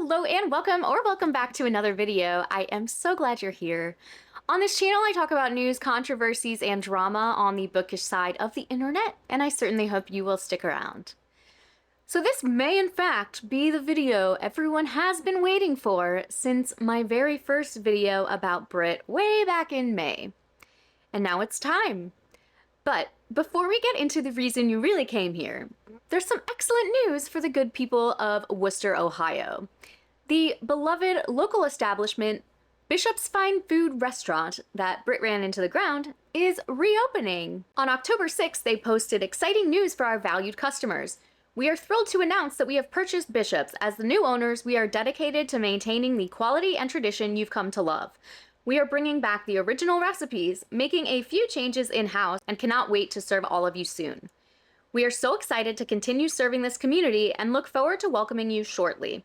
Hello and welcome back to another video. I am so glad you're here. On this channel, I talk about news, controversies, and drama on the bookish side of the internet, and I certainly hope you will stick around. So this may in fact be the video everyone has been waiting for since my very first video about Britt way back in May. And now it's time. But before we get into the reason you really came here, there's some excellent news for the good people of Wooster, Ohio. The beloved local establishment, Bishop's Fine Food Restaurant, that Britt ran into the ground, is reopening. On October 6th, they posted exciting news for our valued customers. We are thrilled to announce that we have purchased Bishop's. As the new owners, we are dedicated to maintaining the quality and tradition you've come to love. We are bringing back the original recipes, making a few changes in-house, and cannot wait to serve all of you soon. We are so excited to continue serving this community and look forward to welcoming you shortly.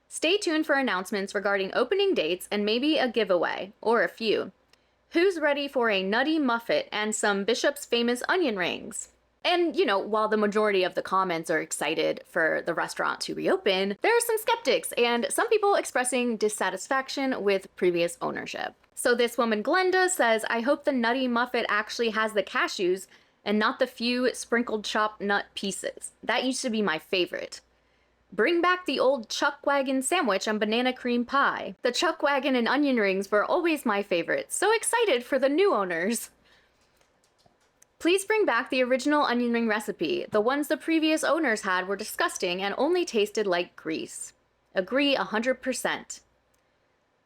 Stay tuned for announcements regarding opening dates and maybe a giveaway, or a few. Who's ready for a nutty muffet and some Bishop's famous onion rings? And, while the majority of the comments are excited for the restaurant to reopen, there are some skeptics and some people expressing dissatisfaction with previous ownership. So this woman, Glenda, says, I hope the nutty muffet actually has the cashews and not the few sprinkled chopped nut pieces. That used to be my favorite. Bring back the old chuck wagon sandwich and banana cream pie. The chuck wagon and onion rings were always my favorite. So excited for the new owners. Please bring back the original onion ring recipe. The ones the previous owners had were disgusting and only tasted like grease. Agree 100%.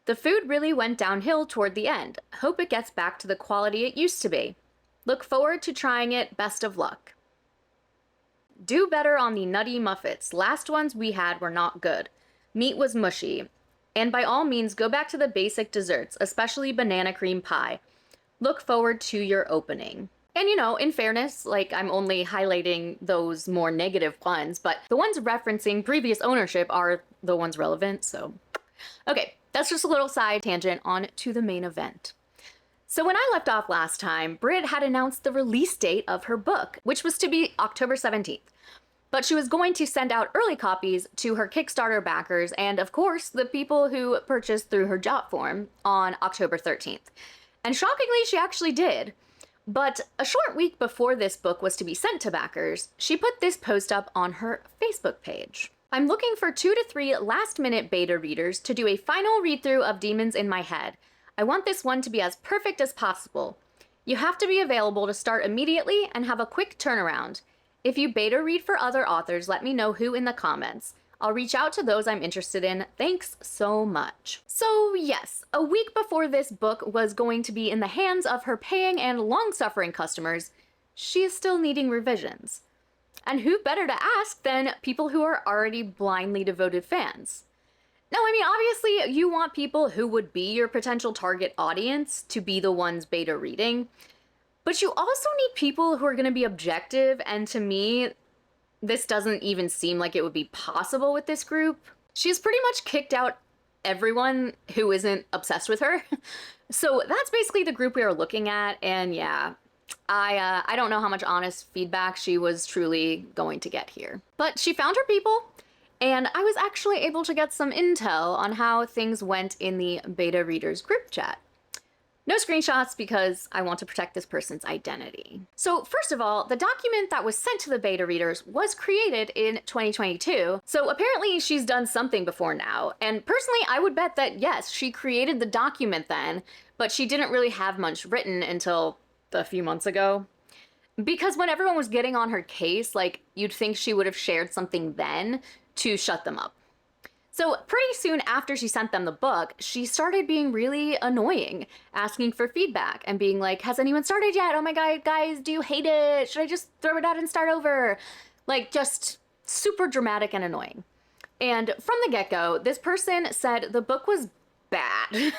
The food really went downhill toward the end. Hope it gets back to the quality it used to be. Look forward to trying it. Best of luck. Do better on the nutty muffets. Last ones we had were not good. Meat was mushy. And by all means, go back to the basic desserts, especially banana cream pie. Look forward to your opening. And in fairness, I'm only highlighting those more negative ones, but the ones referencing previous ownership are the ones relevant, so. Okay, that's just a little side tangent on to the main event. So when I left off last time, Britt had announced the release date of her book, which was to be October 17th. But she was going to send out early copies to her Kickstarter backers and, of course, the people who purchased through her Jot form on October 13th. And shockingly, she actually did. But a short week before this book was to be sent to backers, she put this post up on her Facebook page. I'm looking for 2 to 3 last-minute beta readers to do a final read-through of Demons in My Head. I want this one to be as perfect as possible. You have to be available to start immediately and have a quick turnaround. If you beta read for other authors, let me know who in the comments. I'll reach out to those I'm interested in. Thanks so much. So yes, a week before this book was going to be in the hands of her paying and long-suffering customers, she is still needing revisions. And who better to ask than people who are already blindly devoted fans? Now, obviously you want people who would be your potential target audience to be the ones beta reading, but you also need people who are going to be objective, and to me, this doesn't even seem like it would be possible with this group. She's pretty much kicked out everyone who isn't obsessed with her. So that's basically the group we are looking at, and yeah, I don't know how much honest feedback she was truly going to get here. But she found her people, and I was actually able to get some intel on how things went in the beta readers group chat. No screenshots because I want to protect this person's identity. So first of all, the document that was sent to the beta readers was created in 2022. So apparently she's done something before now. And personally, I would bet that yes, she created the document then, but she didn't really have much written until a few months ago. Because when everyone was getting on her case, you'd think she would have shared something then to shut them up. So pretty soon after she sent them the book, she started being really annoying, asking for feedback and being like, has anyone started yet? Oh my God, guys, do you hate it? Should I just throw it out and start over? Just super dramatic and annoying. And from the get-go, this person said the book was bad,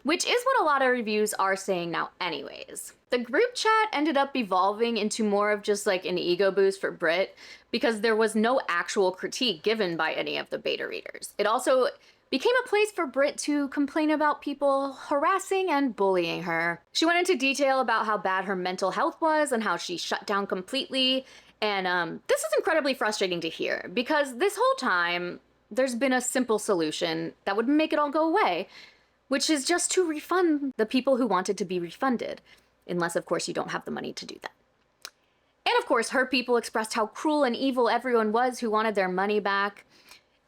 which is what a lot of reviews are saying now anyways. The group chat ended up evolving into more of just an ego boost for Britt because there was no actual critique given by any of the beta readers. It also became a place for Britt to complain about people harassing and bullying her. She went into detail about how bad her mental health was and how she shut down completely. And this is incredibly frustrating to hear because this whole time, there's been a simple solution that would make it all go away, which is just to refund the people who wanted to be refunded, unless, of course, you don't have the money to do that. And of course, her people expressed how cruel and evil everyone was who wanted their money back.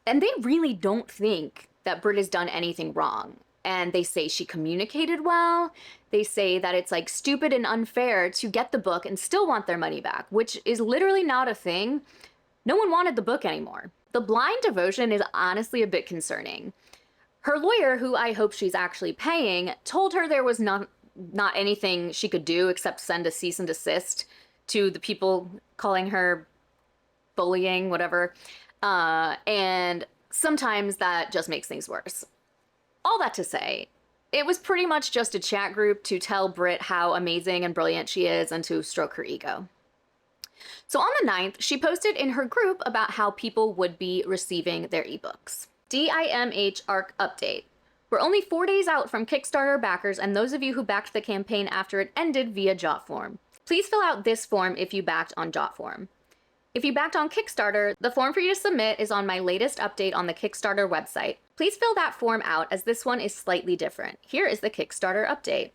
And they really don't think that Britt has done anything wrong. And they say she communicated well. They say that it's like stupid and unfair to get the book and still want their money back, which is literally not a thing. No one wanted the book anymore. The blind devotion is honestly a bit concerning. Her lawyer, who I hope she's actually paying, told her there was not anything she could do except send a cease and desist to the people calling her bullying, whatever. And sometimes that just makes things worse. All that to say, it was pretty much just a chat group to tell Britt how amazing and brilliant she is and to stroke her ego. So on the 9th, she posted in her group about how people would be receiving their ebooks. DIMH ARC update. We're only 4 days out from Kickstarter backers and those of you who backed the campaign after it ended via Jotform. Please fill out this form if you backed on Jotform. If you backed on Kickstarter, the form for you to submit is on my latest update on the Kickstarter website. Please fill that form out as this one is slightly different. Here is the Kickstarter update.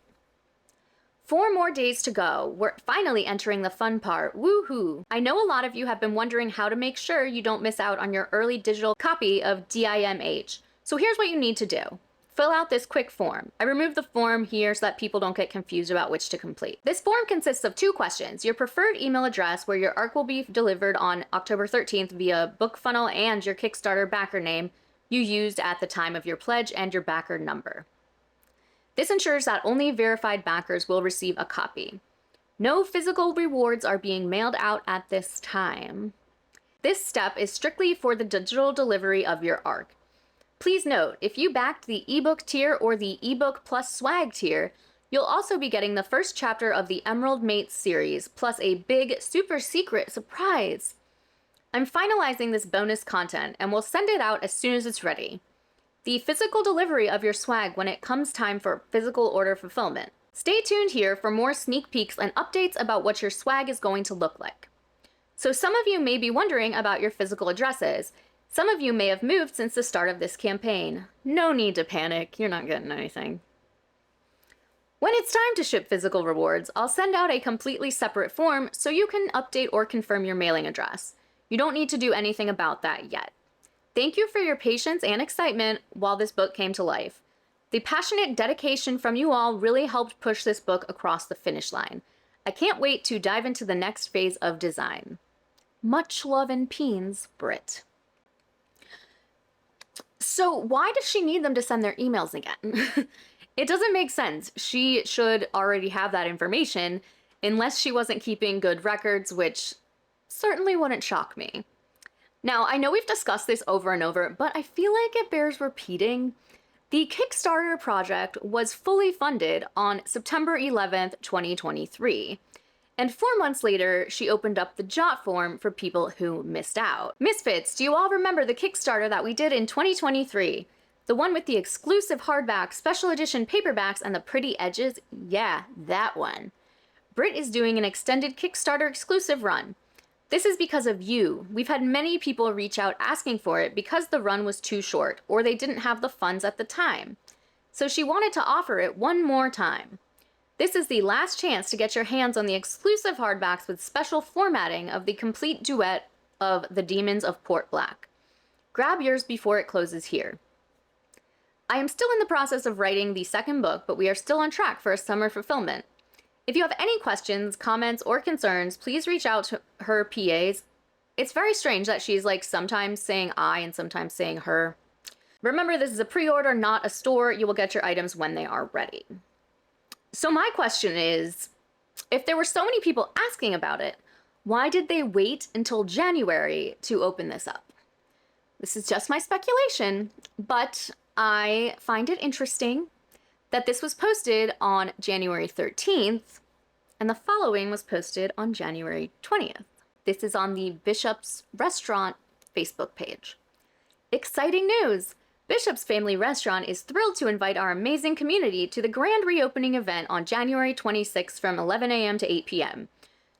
4 more days to go. We're finally entering the fun part. Woohoo! I know a lot of you have been wondering how to make sure you don't miss out on your early digital copy of DIMH. So here's what you need to do. Fill out this quick form. I removed the form here so that people don't get confused about which to complete. This form consists of 2 questions: your preferred email address, where your ARC will be delivered on October 13th via BookFunnel, and your Kickstarter backer name you used at the time of your pledge and your backer number. This ensures that only verified backers will receive a copy. No physical rewards are being mailed out at this time. This step is strictly for the digital delivery of your ARC. Please note, if you backed the ebook tier or the ebook plus swag tier, you'll also be getting the first chapter of the Emerald Mates series, plus a big, super secret surprise. I'm finalizing this bonus content and will send it out as soon as it's ready. The physical delivery of your swag when it comes time for physical order fulfillment. Stay tuned here for more sneak peeks and updates about what your swag is going to look like. So some of you may be wondering about your physical addresses. Some of you may have moved since the start of this campaign. No need to panic, you're not getting anything. When it's time to ship physical rewards, I'll send out a completely separate form so you can update or confirm your mailing address. You don't need to do anything about that yet. Thank you for your patience and excitement while this book came to life. The passionate dedication from you all really helped push this book across the finish line. I can't wait to dive into the next phase of design. Much love and peens, Britt. So why does she need them to send their emails again? It doesn't make sense. She should already have that information, unless she wasn't keeping good records, which certainly wouldn't shock me. Now, I know we've discussed this over and over, but I feel like it bears repeating. The Kickstarter project was fully funded on September 11th, 2023. And 4 months later, she opened up the Jot form for people who missed out. Misfits, do you all remember the Kickstarter that we did in 2023? The one with the exclusive hardback, special edition paperbacks, and the pretty edges? Yeah, that one. Britt is doing an extended Kickstarter exclusive run. This is because of you. We've had many people reach out asking for it because the run was too short, or they didn't have the funds at the time. So she wanted to offer it one more time. This is the last chance to get your hands on the exclusive hardbacks with special formatting of the complete duet of The Demons of Port Black. Grab yours before it closes here. I am still in the process of writing the second book, but we are still on track for a summer fulfillment. If you have any questions, comments, or concerns, please reach out to her PAs. It's very strange that she's like sometimes saying I and sometimes saying her. Remember, this is a pre-order, not a store. You will get your items when they are ready. So my question is, if there were so many people asking about it, why did they wait until January to open this up? This is just my speculation, but I find it interesting that this was posted on January 13th, and the following was posted on January 20th. This is on the Bishop's Restaurant Facebook page. Exciting news! Bishop's Family Restaurant is thrilled to invite our amazing community to the grand reopening event on January 26th from 11 a.m. to 8 p.m.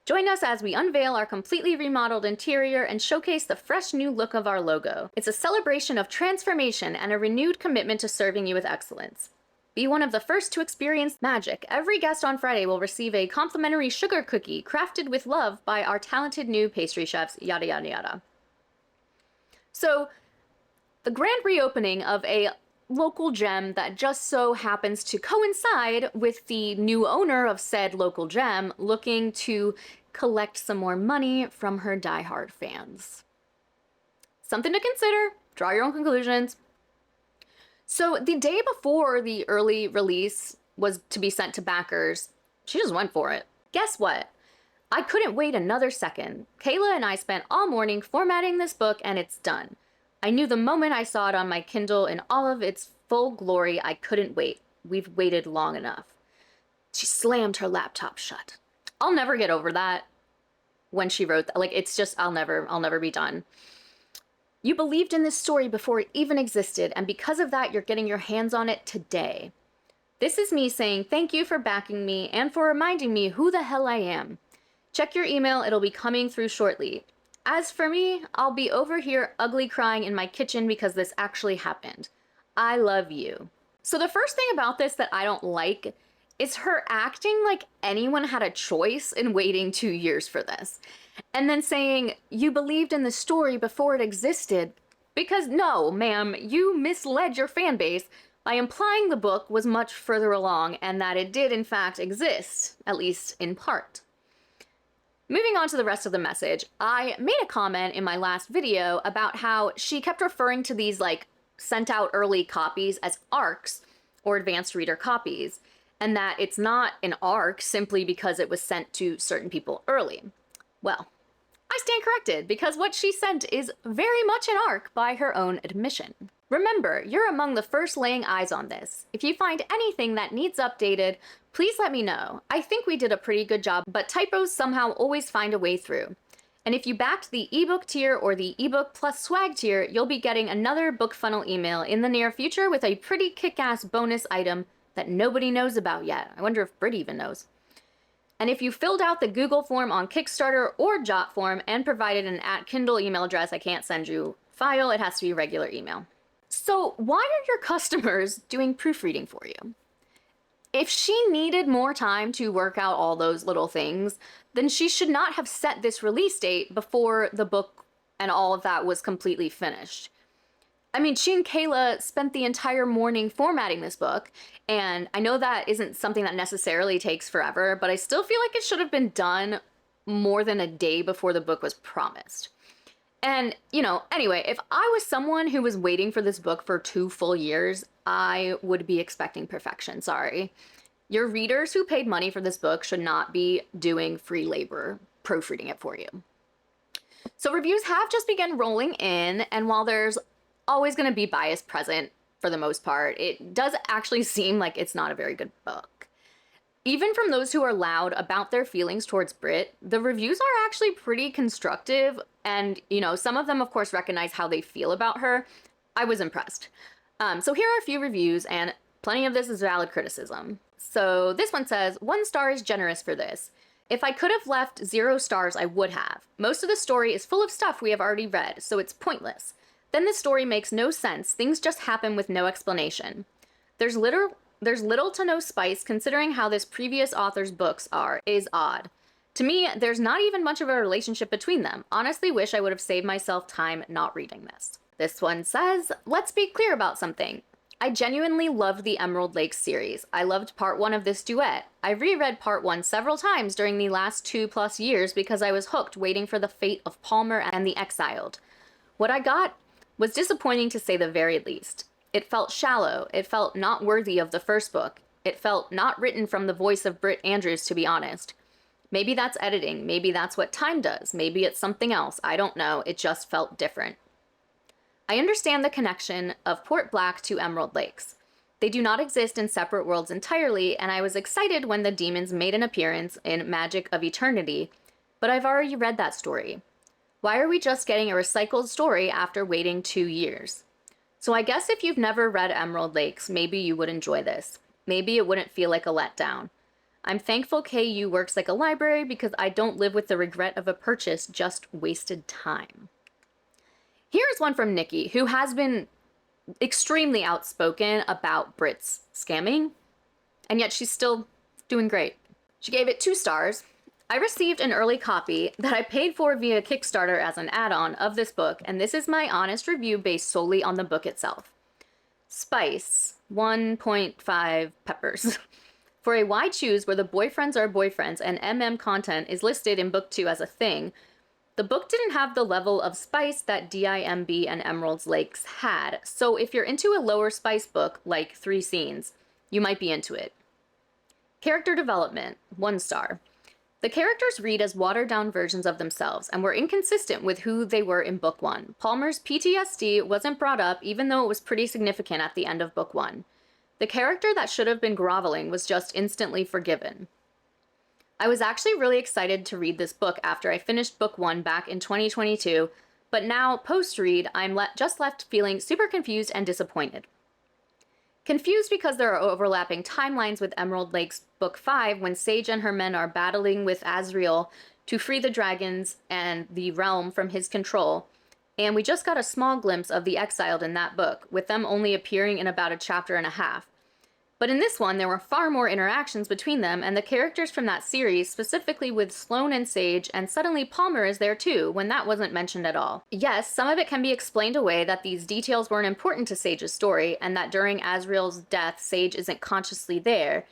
Join us as we unveil our completely remodeled interior and showcase the fresh new look of our logo. It's a celebration of transformation and a renewed commitment to serving you with excellence. Be one of the first to experience magic. Every guest on Friday will receive a complimentary sugar cookie crafted with love by our talented new pastry chefs, yada yada yada. So, the grand reopening of a local gem that just so happens to coincide with the new owner of said local gem looking to collect some more money from her diehard fans. Something to consider. Draw your own conclusions. So the day before the early release was to be sent to backers, she just went for it. Guess what? I couldn't wait another second. Kayla and I spent all morning formatting this book and it's done. I knew the moment I saw it on my Kindle in all of its full glory, I couldn't wait. We've waited long enough. She slammed her laptop shut. I'll never get over that when she wrote that. Like, it's just, I'll never be done. You believed in this story before it even existed, and because of that, you're getting your hands on it today. This is me saying thank you for backing me and for reminding me who the hell I am. Check your email, it'll be coming through shortly. As for me, I'll be over here ugly crying in my kitchen because this actually happened. I love you. So the first thing about this that I don't like is her acting like anyone had a choice in waiting 2 years for this. And then saying, you believed in the story before it existed. Because no, ma'am, you misled your fan base by implying the book was much further along and that it did in fact exist, at least in part. Moving on to the rest of the message, I made a comment in my last video about how she kept referring to these like sent out early copies as ARCs, or advanced reader copies, and that it's not an ARC simply because it was sent to certain people early. Well, I stand corrected because what she sent is very much an ARC by her own admission. Remember, you're among the first laying eyes on this. If you find anything that needs updated, please let me know. I think we did a pretty good job, but typos somehow always find a way through. And if you backed the ebook tier or the ebook plus swag tier, you'll be getting another book funnel email in the near future with a pretty kick-ass bonus item that nobody knows about yet. I wonder if Britt even knows. And if you filled out the Google form on Kickstarter or Jot form and provided an @Kindle email address, I can't send you file, it has to be regular email. So why are your customers doing proofreading for you? If she needed more time to work out all those little things, then she should not have set this release date before the book and all of that was completely finished. I mean, she and Kayla spent the entire morning formatting this book, and I know that isn't something that necessarily takes forever, but I still feel like it should have been done more than a day before the book was promised. And, you know, anyway, if I was someone who was waiting for this book for 2 full years, I would be expecting perfection, sorry. Your readers who paid money for this book should not be doing free labor proofreading it for you. So reviews have just begun rolling in, and while there's always going to be bias present for the most part, it does actually seem like it's not a very good book. Even from those who are loud about their feelings towards Britt, the reviews are actually pretty constructive, and, you know, some of them, of course, recognize how they feel about her. I was impressed. So here are a few reviews, and plenty of this is valid criticism. So this one says, 1 star is generous for this. If I could have left 0 stars, I would have. Most of the story is full of stuff we have already read, so it's pointless. Then the story makes no sense. Things just happen with no explanation. There's little to no spice considering how this previous author's books is odd. To me, there's not even much of a relationship between them. Honestly wish I would have saved myself time not reading this. This one says, let's be clear about something. I genuinely loved the Emerald Lake series. I loved part 1 of this duet. I reread part 1 several times during the last 2+ years because I was hooked waiting for the fate of Palmer and the Exiled. What I got was disappointing to say the very least. It felt shallow. It felt not worthy of the first book. It felt not written from the voice of Britt Andrews, to be honest. Maybe that's editing. Maybe that's what time does. Maybe it's something else. I don't know. It just felt different. I understand the connection of Port Black to Emerald Lakes. They do not exist in separate worlds entirely, and I was excited when the demons made an appearance in Magic of Eternity, but I've already read that story. Why are we just getting a recycled story after waiting 2 years? So I guess if you've never read Emerald Lakes, maybe you would enjoy this. Maybe it wouldn't feel like a letdown. I'm thankful KU works like a library because I don't live with the regret of a purchase, just wasted time. Here's one from Nikki, who has been extremely outspoken about Britt's scamming, and yet she's still doing great. She gave it 2 stars. I received an early copy that I paid for via Kickstarter as an add-on of this book, and this is my honest review based solely on the book itself. Spice, 1.5 peppers. For a why choose where the boyfriends are boyfriends and MM content is listed in book 2 as a thing, the book didn't have the level of spice that DIMB and Emerald Lakes had, so if you're into a lower spice book, like 3 scenes, you might be into it. Character development, 1 star. The characters read as watered-down versions of themselves and were inconsistent with who they were in book 1. Palmer's PTSD wasn't brought up even though it was pretty significant at the end of book 1. The character that should have been groveling was just instantly forgiven. I was actually really excited to read this book after I finished book 1 back in 2022, but now, post-read, I'm just left feeling super confused and disappointed. Confused because there are overlapping timelines with Emerald Lake's book 5 when Sage and her men are battling with Azriel to free the dragons and the realm from his control, and we just got a small glimpse of the exiled in that book, with them only appearing in about a chapter and a half. But in this one, there were far more interactions between them and the characters from that series, specifically with Sloane and Sage, and suddenly Palmer is there too, when that wasn't mentioned at all. Yes, some of it can be explained away that these details weren't important to Sage's story, and that during Azriel's death, Sage isn't consciously there.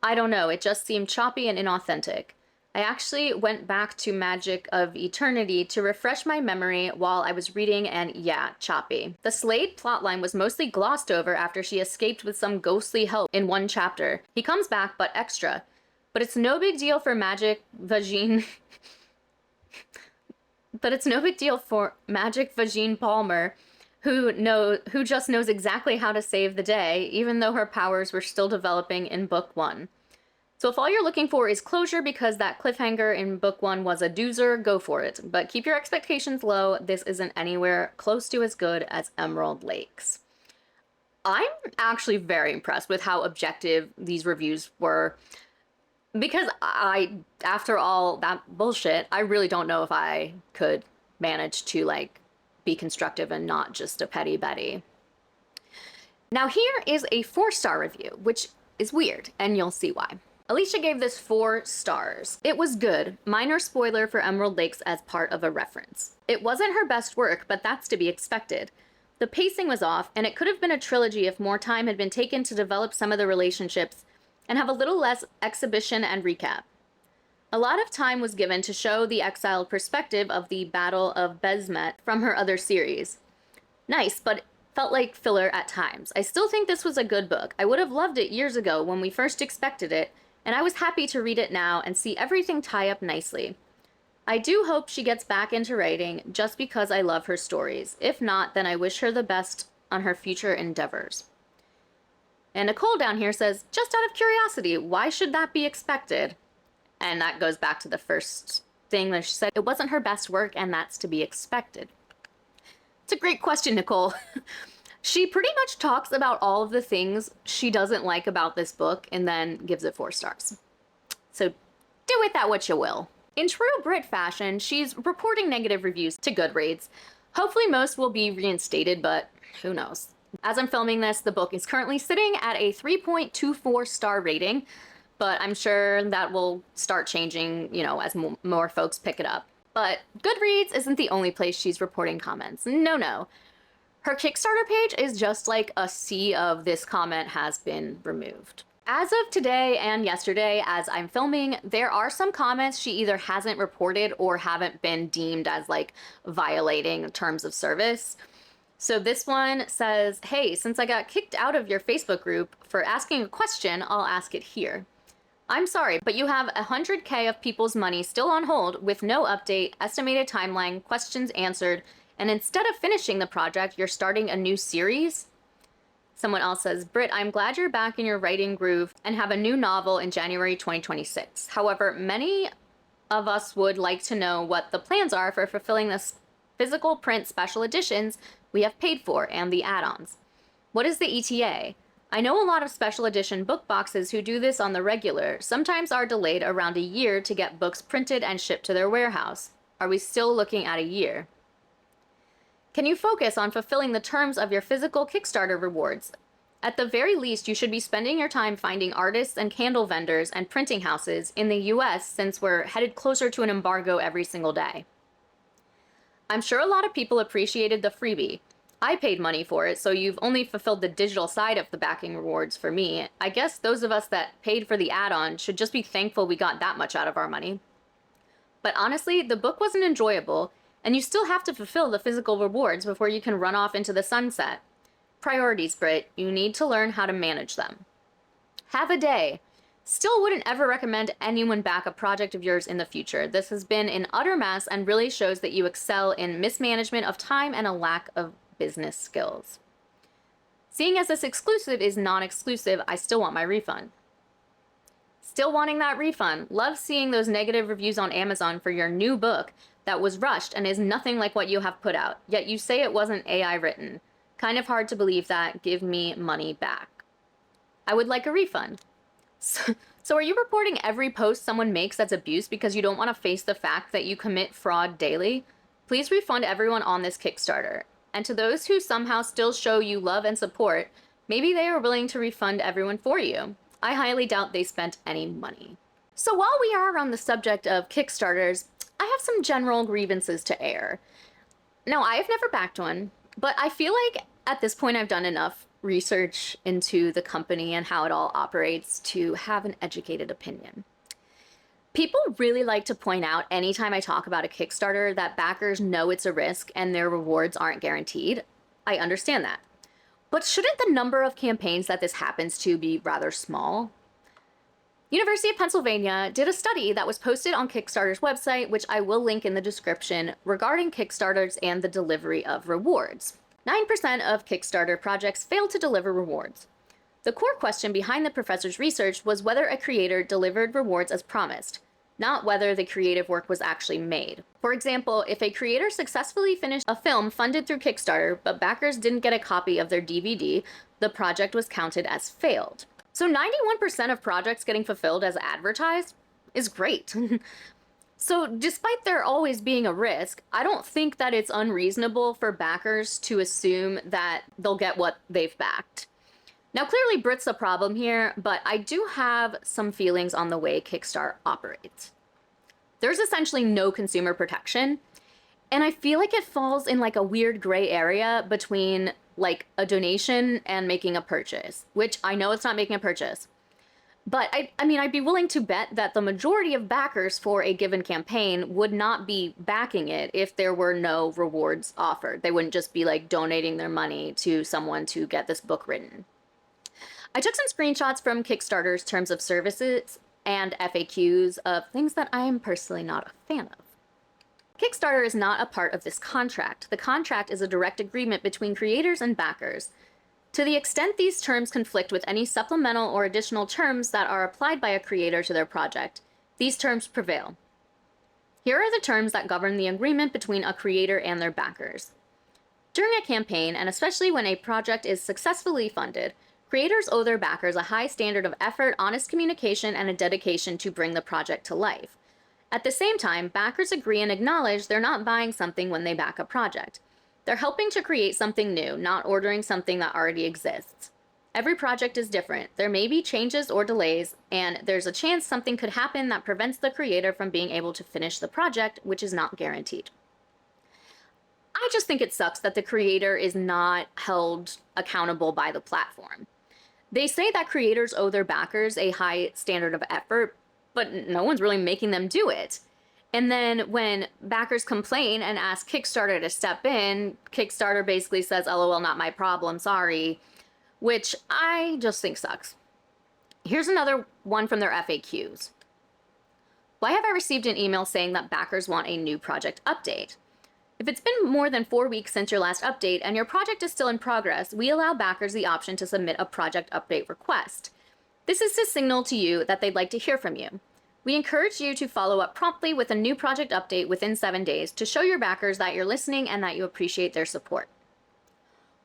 I don't know, it just seemed choppy and inauthentic. I actually went back to Magic of Eternity to refresh my memory while I was reading, and yeah, choppy. The Slade plotline was mostly glossed over after she escaped with some ghostly help in 1 chapter. He comes back, but extra. But it's no big deal for Magic Vagine... but it's no big deal for Magic Vagine Palmer, who just knows exactly how to save the day, even though her powers were still developing in book 1. So if all you're looking for is closure because that cliffhanger in book 1 was a doozer, go for it. But keep your expectations low. This isn't anywhere close to as good as Emerald Lakes. I'm actually very impressed with how objective these reviews were. Because after all that bullshit, I really don't know if I could manage to, be constructive and not just a petty Betty. Now here is a 4-star review, which is weird, and you'll see why. Alicia gave this 4 stars. It was good. Minor spoiler for Emerald Lakes as part of a reference. It wasn't her best work, but that's to be expected. The pacing was off, and it could have been a trilogy if more time had been taken to develop some of the relationships and have a little less exhibition and recap. A lot of time was given to show the exiled perspective of the Battle of Besmet from her other series. Nice, but felt like filler at times. I still think this was a good book. I would have loved it years ago when we first expected it, and I was happy to read it now and see everything tie up nicely. I do hope she gets back into writing just because I love her stories. If not, then I wish her the best on her future endeavors. And Nicole down here says, just out of curiosity, why should that be expected? And that goes back to the first thing that she said. It wasn't her best work, and that's to be expected. It's a great question, Nicole. She pretty much talks about all of the things she doesn't like about this book and then gives it 4 stars. So do with that what you will. In true Britt fashion, she's reporting negative reviews to Goodreads. Hopefully most will be reinstated, but who knows. As I'm filming this, the book is currently sitting at a 3.24 star rating, but I'm sure that will start changing, as more folks pick it up. But Goodreads isn't the only place she's reporting comments. No. Her Kickstarter page is just like a sea of this comment has been removed. As of today and yesterday, as I'm filming, there are some comments she either hasn't reported or haven't been deemed as violating terms of service. So this one says, hey, since I got kicked out of your Facebook group for asking a question, I'll ask it here. I'm sorry, but you have 100K of people's money still on hold with no update, estimated timeline, questions answered, and instead of finishing the project, you're starting a new series? Someone else says, Britt, I'm glad you're back in your writing groove and have a new novel in January 2026. However, many of us would like to know what the plans are for fulfilling the physical print special editions we have paid for and the add-ons. What is the ETA? I know a lot of special edition book boxes who do this on the regular, sometimes are delayed around a year to get books printed and shipped to their warehouse. Are we still looking at a year? Can you focus on fulfilling the terms of your physical Kickstarter rewards? At the very least, you should be spending your time finding artists and candle vendors and printing houses in the US since we're headed closer to an embargo every single day. I'm sure a lot of people appreciated the freebie. I paid money for it, so you've only fulfilled the digital side of the backing rewards for me. I guess those of us that paid for the add-on should just be thankful we got that much out of our money. But honestly, the book wasn't enjoyable, and you still have to fulfill the physical rewards before you can run off into the sunset. Priorities, Britt. You need to learn how to manage them. Have a day. Still wouldn't ever recommend anyone back a project of yours in the future. This has been an utter mess and really shows that you excel in mismanagement of time and a lack of business skills. Seeing as this exclusive is non-exclusive, I still want my refund. Still wanting that refund. Love seeing those negative reviews on Amazon for your new book that was rushed and is nothing like what you have put out, yet you say it wasn't AI written. Kind of hard to believe that. Give me money back. I would like a refund. So are you reporting every post someone makes that's abuse because you don't want to face the fact that you commit fraud daily? Please refund everyone on this Kickstarter. And to those who somehow still show you love and support, maybe they are willing to refund everyone for you. I highly doubt they spent any money. So while we are on the subject of Kickstarters, I have some general grievances to air. Now, I have never backed one, but I feel like at this point I've done enough research into the company and how it all operates to have an educated opinion. People really like to point out anytime I talk about a Kickstarter that backers know it's a risk and their rewards aren't guaranteed. I understand that. But shouldn't the number of campaigns that this happens to be rather small? University of Pennsylvania did a study that was posted on Kickstarter's website, which I will link in the description, regarding Kickstarters and the delivery of rewards. 9% of Kickstarter projects failed to deliver rewards. The core question behind the professor's research was whether a creator delivered rewards as promised, not whether the creative work was actually made. For example, if a creator successfully finished a film funded through Kickstarter, but backers didn't get a copy of their DVD, the project was counted as failed. So 91% of projects getting fulfilled as advertised is great. So despite there always being a risk, I don't think that it's unreasonable for backers to assume that they'll get what they've backed. Now, clearly Britt's the problem here, but I do have some feelings on the way Kickstarter operates. There's essentially no consumer protection, and I feel like it falls in like a weird gray area between like a donation and making a purchase, which I know it's not making a purchase. But I mean, I'd be willing to bet that the majority of backers for a given campaign would not be backing it if there were no rewards offered. They wouldn't just be like donating their money to someone to get this book written. I took some screenshots from Kickstarter's terms of services and FAQs of things that I am personally not a fan of. Kickstarter is not a part of this contract. The contract is a direct agreement between creators and backers. To the extent these terms conflict with any supplemental or additional terms that are applied by a creator to their project, these terms prevail. Here are the terms that govern the agreement between a creator and their backers. During a campaign, and especially when a project is successfully funded, creators owe their backers a high standard of effort, honest communication, and a dedication to bring the project to life. At the same time, backers agree and acknowledge they're not buying something when they back a project. They're helping to create something new, not ordering something that already exists. Every project is different. There may be changes or delays, and there's a chance something could happen that prevents the creator from being able to finish the project, which is not guaranteed. I just think it sucks that the creator is not held accountable by the platform. They say that creators owe their backers a high standard of effort, but no one's really making them do it. And then when backers complain and ask Kickstarter to step in, Kickstarter basically says, LOL, not my problem, sorry, which I just think sucks. Here's another one from their FAQs. Why have I received an email saying that backers want a new project update? If it's been more than 4 weeks since your last update and your project is still in progress, we allow backers the option to submit a project update request. This is to signal to you that they'd like to hear from you. We encourage you to follow up promptly with a new project update within 7 days to show your backers that you're listening and that you appreciate their support.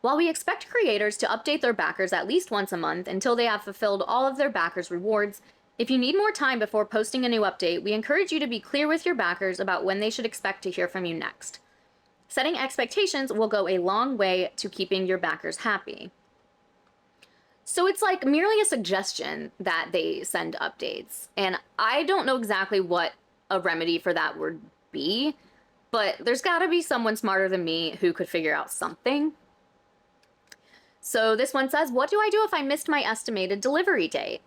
While we expect creators to update their backers at least once a month until they have fulfilled all of their backers' rewards, if you need more time before posting a new update, we encourage you to be clear with your backers about when they should expect to hear from you next. Setting expectations will go a long way to keeping your backers happy. So it's like merely a suggestion that they send updates, and I don't know exactly what a remedy for that would be, but there's gotta be someone smarter than me who could figure out something. So this one says, what do I do if I missed my estimated delivery date?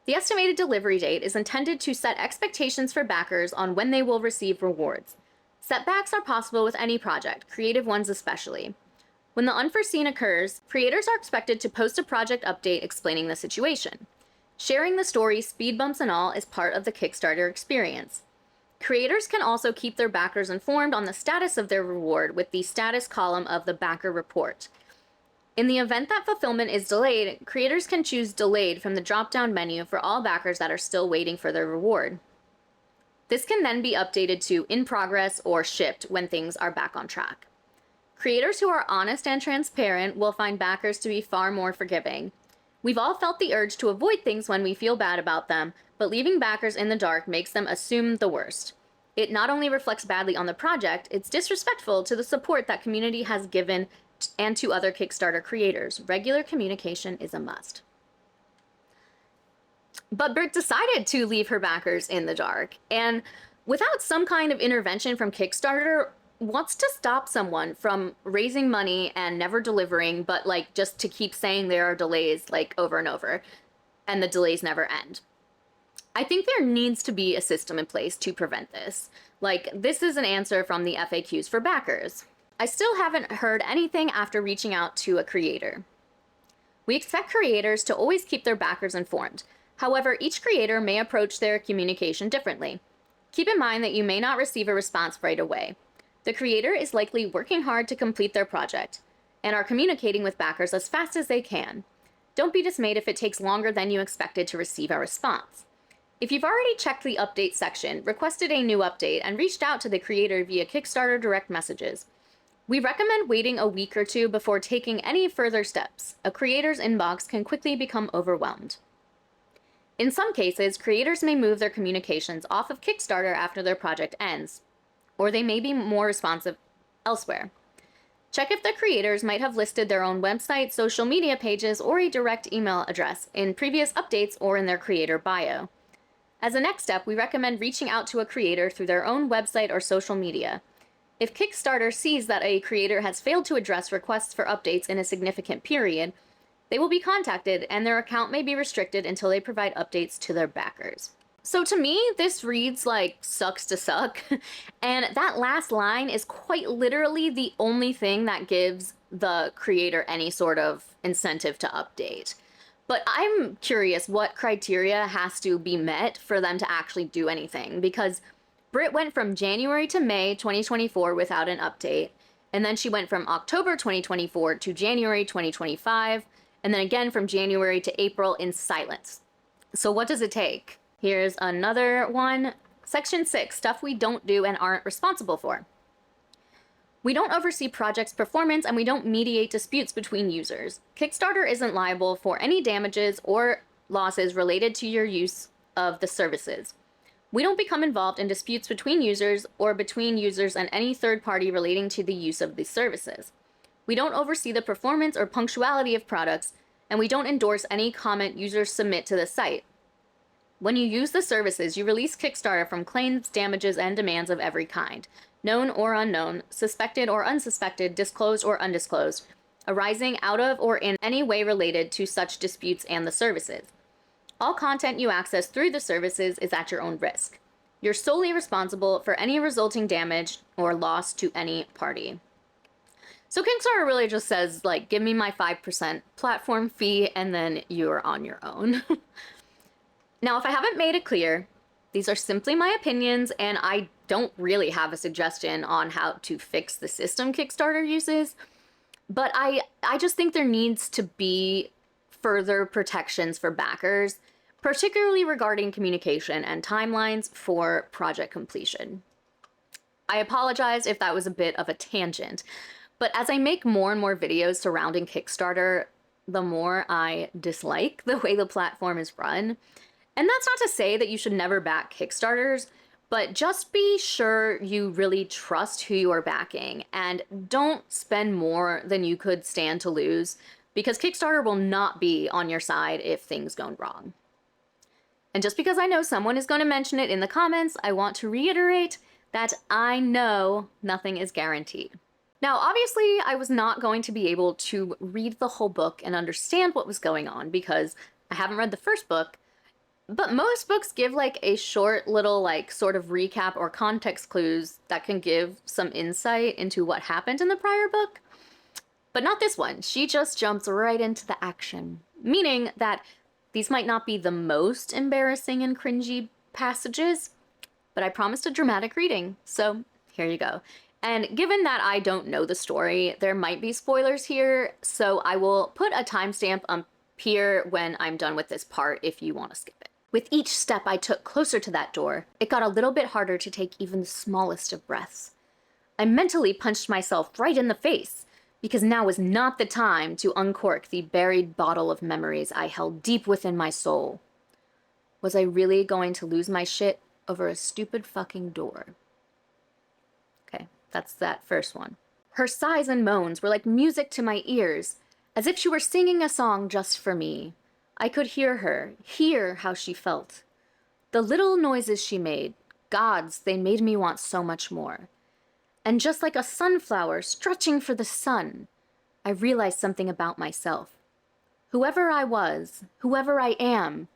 The estimated delivery date is intended to set expectations for backers on when they will receive rewards. Setbacks are possible with any project, creative ones especially. When the unforeseen occurs, creators are expected to post a project update explaining the situation. Sharing the story, speed bumps and all, is part of the Kickstarter experience. Creators can also keep their backers informed on the status of their reward with the status column of the backer report. In the event that fulfillment is delayed, creators can choose Delayed from the drop-down menu for all backers that are still waiting for their reward. This can then be updated to In Progress or Shipped when things are back on track. Creators who are honest and transparent will find backers to be far more forgiving. We've all felt the urge to avoid things when we feel bad about them, but leaving backers in the dark makes them assume the worst. It not only reflects badly on the project, it's disrespectful to the support that community has given and to other Kickstarter creators. Regular communication is a must. But Britt decided to leave her backers in the dark, and without some kind of intervention from Kickstarter, wants to stop someone from raising money and never delivering, but like just to keep saying there are delays like over and over, and the delays never end. I think there needs to be a system in place to prevent this. Like, this is an answer from the FAQs for backers. I still haven't heard anything after reaching out to a creator. We expect creators to always keep their backers informed. However, each creator may approach their communication differently. Keep in mind that you may not receive a response right away. The creator is likely working hard to complete their project and are communicating with backers as fast as they can. Don't be dismayed if it takes longer than you expected to receive a response. If you've already checked the update section, requested a new update, and reached out to the creator via Kickstarter direct messages, we recommend waiting a week or two before taking any further steps. A creator's inbox can quickly become overwhelmed. In some cases, creators may move their communications off of Kickstarter after their project ends, or they may be more responsive elsewhere. Check if the creators might have listed their own website, social media pages, or a direct email address in previous updates or in their creator bio. As a next step, we recommend reaching out to a creator through their own website or social media. If Kickstarter sees that a creator has failed to address requests for updates in a significant period, they will be contacted and their account may be restricted until they provide updates to their backers. So to me, this reads like sucks to suck, and that last line is quite literally the only thing that gives the creator any sort of incentive to update. But I'm curious what criteria has to be met for them to actually do anything, because Britt went from January to May 2024 without an update, and then she went from October 2024 to January 2025, and then again from January to April in silence. So what does it take? Here's another one. Section 6, stuff we don't do and aren't responsible for. We don't oversee projects' performance and we don't mediate disputes between users. Kickstarter isn't liable for any damages or losses related to your use of the services. We don't become involved in disputes between users or between users and any third party relating to the use of these services. We don't oversee the performance or punctuality of products, and we don't endorse any comment users submit to the site. When you use the services, you release Kickstarter from claims, damages, and demands of every kind, known or unknown, suspected or unsuspected, disclosed or undisclosed, arising out of or in any way related to such disputes and the services. All content you access through the services is at your own risk. You're solely responsible for any resulting damage or loss to any party. So Kickstarter really just says, like, give me my 5% platform fee and then you're on your own. Now, if I haven't made it clear, these are simply my opinions and I don't really have a suggestion on how to fix the system Kickstarter uses, but I just think there needs to be further protections for backers, particularly regarding communication and timelines for project completion. I apologize if that was a bit of a tangent, But as I make more and more videos surrounding Kickstarter, the more I dislike the way the platform is run. And that's not to say that you should never back Kickstarters, but just be sure you really trust who you are backing and don't spend more than you could stand to lose, because Kickstarter will not be on your side if things go wrong. And just because I know someone is going to mention it in the comments, I want to reiterate that I know nothing is guaranteed. Now, obviously, I was not going to be able to read the whole book and understand what was going on because I haven't read the first book, but most books give like a short little like sort of recap or context clues that can give some insight into what happened in the prior book. But not this one. She just jumps right into the action, meaning that these might not be the most embarrassing and cringy passages, but I promised a dramatic reading, so here you go. And given that I don't know the story, there might be spoilers here, so I will put a timestamp up here when I'm done with this part if you want to skip it. With each step I took closer to that door, it got a little bit harder to take even the smallest of breaths. I mentally punched myself right in the face, because now was not the time to uncork the buried bottle of memories I held deep within my soul. Was I really going to lose my shit over a stupid fucking door? Okay, that's that first one. Her sighs and moans were like music to my ears, as if she were singing a song just for me. I could hear her, hear how she felt. The little noises she made, gods, they made me want so much more. And just like a sunflower stretching for the sun, I realized something about myself. Whoever I was, whoever I am,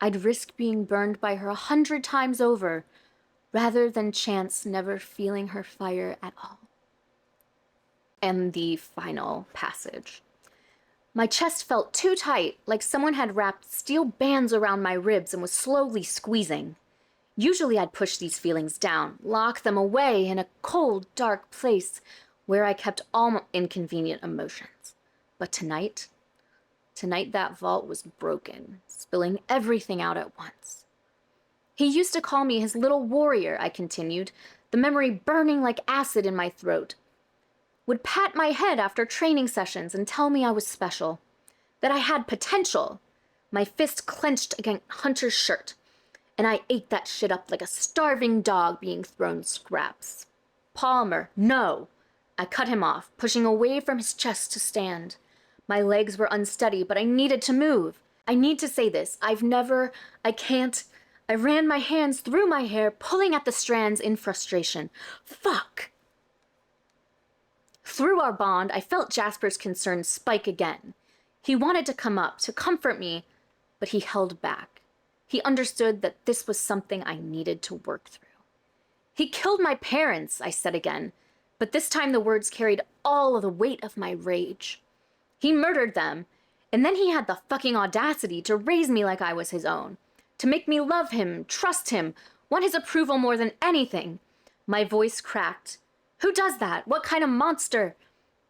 I'd risk being burned by her 100 times over, rather than chance never feeling her fire at all. And the final passage. My chest felt too tight, like someone had wrapped steel bands around my ribs and was slowly squeezing. Usually I'd push these feelings down, lock them away in a cold, dark place where I kept all inconvenient emotions. But tonight that vault was broken, spilling everything out at once. He used to call me his little warrior, I continued, the memory burning like acid in my throat. Would pat my head after training sessions and tell me I was special, that I had potential. My fist clenched against Hunter's shirt, and I ate that shit up like a starving dog being thrown scraps. Palmer, no! I cut him off, pushing away from his chest to stand. My legs were unsteady, but I needed to move. I need to say this. I can't. I ran my hands through my hair, pulling at the strands in frustration. Fuck! Through our bond, I felt Jasper's concern spike again. He wanted to come up, to comfort me, but he held back. He understood that this was something I needed to work through. He killed my parents, I said again, but this time the words carried all of the weight of my rage. He murdered them, and then he had the fucking audacity to raise me like I was his own, to make me love him, trust him, want his approval more than anything. My voice cracked. Who does that? What kind of monster?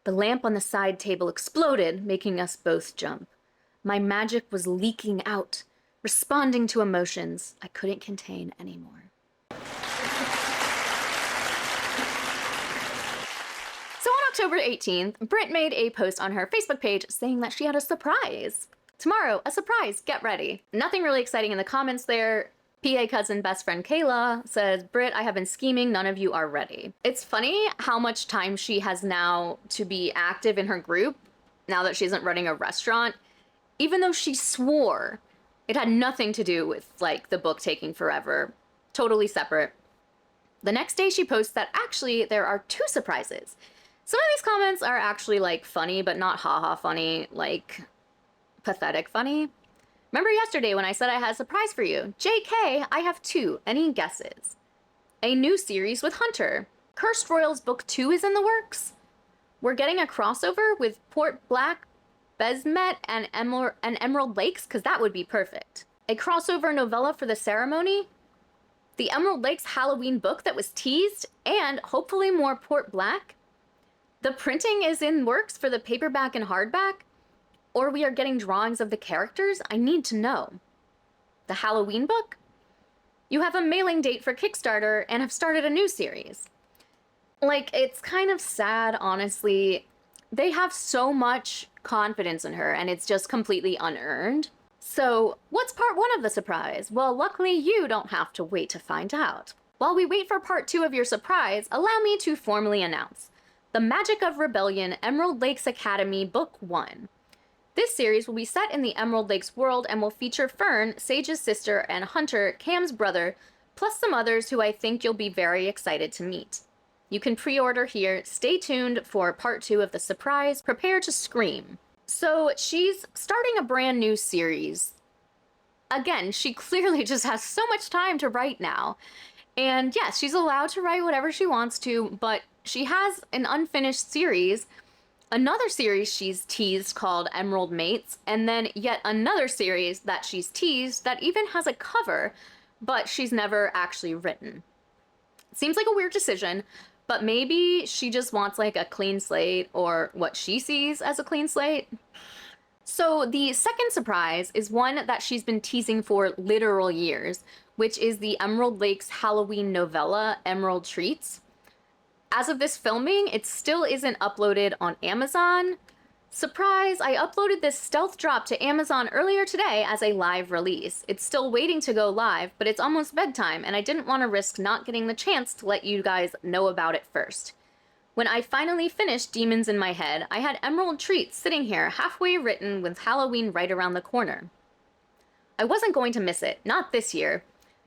The lamp on the side table exploded, making us both jump. My magic was leaking out, responding to emotions I couldn't contain anymore. So on October 18th, Britt made a post on her Facebook page saying that she had a surprise. Tomorrow, a surprise, get ready. Nothing really exciting in the comments there. PA cousin best friend Kayla says, Britt, I have been scheming, none of you are ready. It's funny how much time she has now to be active in her group, now that she isn't running a restaurant, even though she swore it had nothing to do with like the book taking forever, totally separate. The next day she posts that actually there are 2 surprises. Some of these comments are actually like funny, but not haha funny, like pathetic funny. Remember yesterday when I said I had a surprise for you? JK, I have 2. Any guesses? A new series with Hunter. Cursed Royals Book 2 is in the works. We're getting a crossover with Port Black, Besmet, and Emerald Lakes, because that would be perfect. A crossover novella for the ceremony. The Emerald Lakes Halloween book that was teased, and hopefully more Port Black. The printing is in works for the paperback and hardback. Or we are getting drawings of the characters? I need to know. The Halloween book? You have a mailing date for Kickstarter and have started a new series. Like, it's kind of sad, honestly. They have so much confidence in her, and it's just completely unearned. So, what's part one of the surprise? Well, luckily, you don't have to wait to find out. While we wait for part two of your surprise, allow me to formally announce The Magic of Rebellion Emerald Lakes Academy Book 1. This series will be set in the Emerald Lakes world and will feature Fern, Sage's sister, and Hunter, Cam's brother, plus some others who I think you'll be very excited to meet. You can pre-order here. Stay tuned for part two of the surprise. Prepare to scream. So she's starting a brand new series. Again, she clearly just has so much time to write now. And yes, she's allowed to write whatever she wants to, but she has an unfinished series, another series she's teased called Emerald Mates, and then yet another series that she's teased that even has a cover, but she's never actually written. Seems like a weird decision, but maybe she just wants like a clean slate, or what she sees as a clean slate. So the second surprise is one that she's been teasing for literal years, which is the Emerald Lakes Halloween novella, Emerald Treats. As of this filming, it still isn't uploaded on Amazon. Surprise, I uploaded this stealth drop to Amazon earlier today as a live release. It's still waiting to go live, but it's almost bedtime, and I didn't want to risk not getting the chance to let you guys know about it first. When I finally finished Demons in My Head, I had Emerald Treats sitting here halfway written with Halloween right around the corner. I wasn't going to miss it, not this year.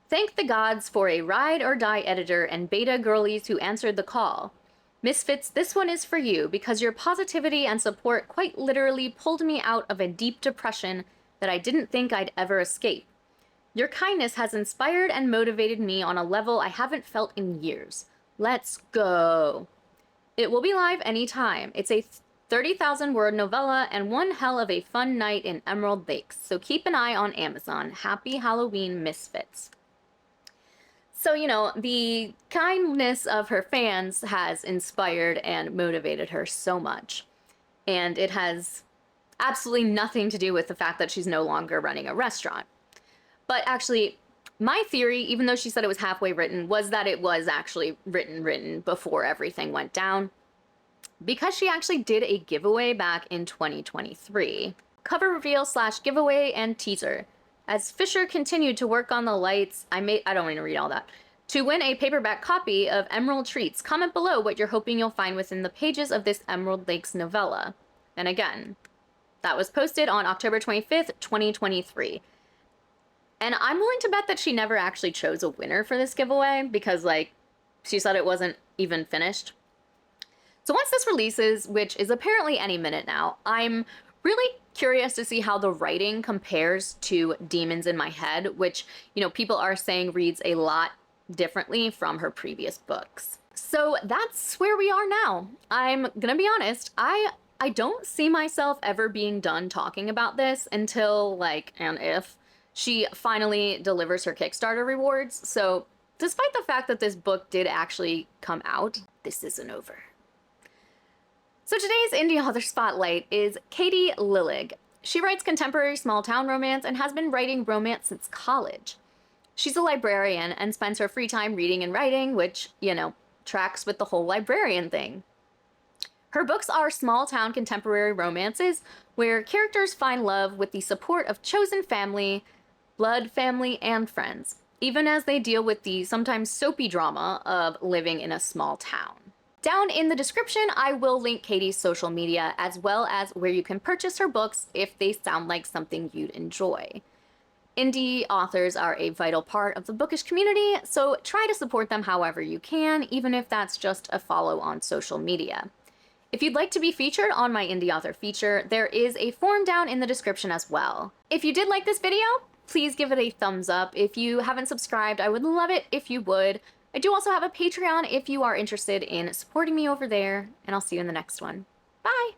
Thank the gods for a ride or die editor and beta girlies who answered the call. Misfits, this one is for you because your positivity and support quite literally pulled me out of a deep depression that I didn't think I'd ever escape. Your kindness has inspired and motivated me on a level I haven't felt in years. Let's go. It will be live anytime. It's a 30,000 word novella and one hell of a fun night in Emerald Lakes, so keep an eye on Amazon. Happy Halloween, Misfits. So, you know, the kindness of her fans has inspired and motivated her so much. And it has absolutely nothing to do with the fact that she's no longer running a restaurant. But actually, my theory, even though she said it was halfway written, was that it was actually written before everything went down. Because she actually did a giveaway back in 2023. Cover reveal / giveaway and teaser. As Fisher continued to work on the lights, I don't want to read all that. To win a paperback copy of Emerald Treats, comment below what you're hoping you'll find within the pages of this Emerald Lakes novella. And again, that was posted on October 25th, 2023. And I'm willing to bet that she never actually chose a winner for this giveaway because, like, she said it wasn't even finished. So once this releases, which is apparently any minute now, I'm really curious to see how the writing compares to Demons in My Head, which, you know, people are saying reads a lot differently from her previous books. So that's where we are now. I'm gonna be honest, I don't see myself ever being done talking about this until, like, and if she finally delivers her Kickstarter rewards. So despite the fact that this book did actually come out, this isn't over. So today's indie author spotlight is Katie Lillig. She writes contemporary small town romance and has been writing romance since college. She's a librarian and spends her free time reading and writing, which, you know, tracks with the whole librarian thing. Her books are small town contemporary romances where characters find love with the support of chosen family, blood family, and friends, even as they deal with the sometimes soapy drama of living in a small town. Down in the description, I will link Katie's social media as well as where you can purchase her books if they sound like something you'd enjoy. Indie authors are a vital part of the bookish community, so try to support them however you can, even if that's just a follow on social media. If you'd like to be featured on my indie author feature, there is a form down in the description as well. If you did like this video, please give it a thumbs up. If you haven't subscribed, I would love it if you would. I do also have a Patreon if you are interested in supporting me over there, and I'll see you in the next one. Bye!